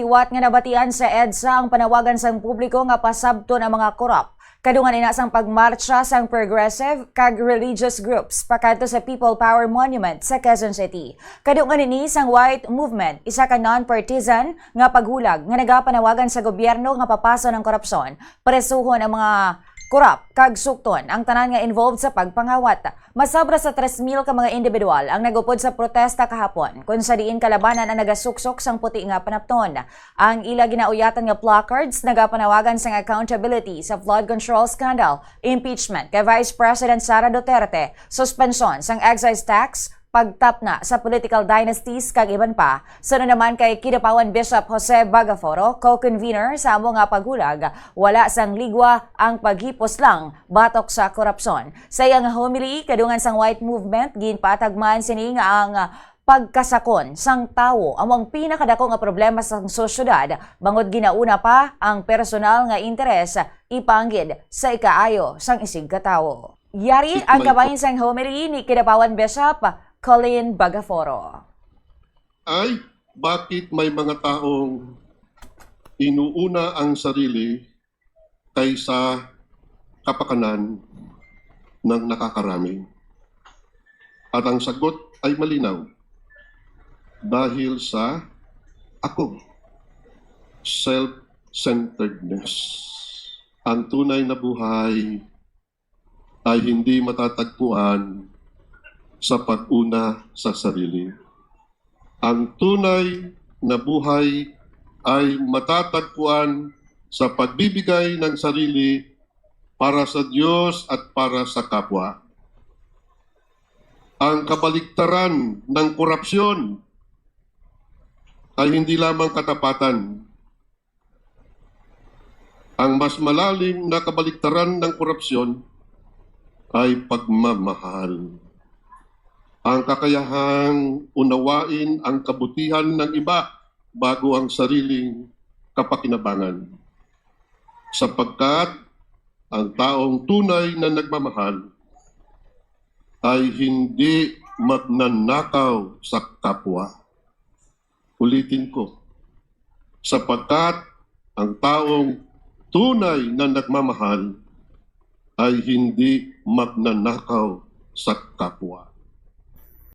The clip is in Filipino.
Iwat nga nabatian sa EDSA ang panawagan sang publiko nga pasabton ang mga korap. Kadungan inasang pagmarcha sang progressive kag religious groups pakanto sa People Power Monument sa Quezon City. Kadungan ini sang White Movement, isa ka non-partisan nga paghulag nga nagapanawagan sa gobyerno nga papaso ng korupsyon. Presuhon ang mga korap kag sukton ang tanan nga involved sa pagpangawat. Masobra sa 3,000 ka mga individual ang nagupod sa protesta kahapon kung sa diin kalabanan ang nagasuksok sang puti nga panapton. Ang ila ginauyatan nga placards nagapanawagan sang accountability sa flood control scandal, impeachment kay Vice President Sara Duterte, suspension sang excise tax, pagtapna sa political dynasties kag iban pa. Sunod naman kay Kidapawan Bishop Jose Bagaforo, co-convener sa amo nga paghulag, wala sang ligwa ang paghipos lang batok sa korupsyon. Sa iyang homily kadungan sang White Movement ginpatagman sini nga ang pagkasakon sang tawo among pinakadako nga problema sa sosyedad bangod ginauna pa ang personal nga interes ipanggid sa ikaayo sang isig ka tawo. Yari ang kabahin sang homily ni Kidapawan Bishop Colleen Bagaforo. Ay, bakit may mga taong inuuna ang sarili kaysa kapakanan ng nakakarami? At ang sagot ay malinaw. Dahil sa ako. Self-centeredness. Ang tunay na buhay ay hindi matatagpuan sa pag-una sa sarili. Ang tunay na buhay ay matatagpuan sa pagbibigay ng sarili para sa Diyos at para sa kapwa. Ang kabaliktaran ng korupsyon ay hindi lamang katapatan. Ang mas malalim na kabaliktaran ng korupsyon ay pagmamahal. Ang kakayahang unawain ang kabutihan ng iba bago ang sariling kapakinabangan. Sapagkat ang taong tunay na nagmamahal ay hindi magnanakaw sa kapwa. Ulitin ko, sapagkat ang taong tunay na nagmamahal ay hindi magnanakaw sa kapwa.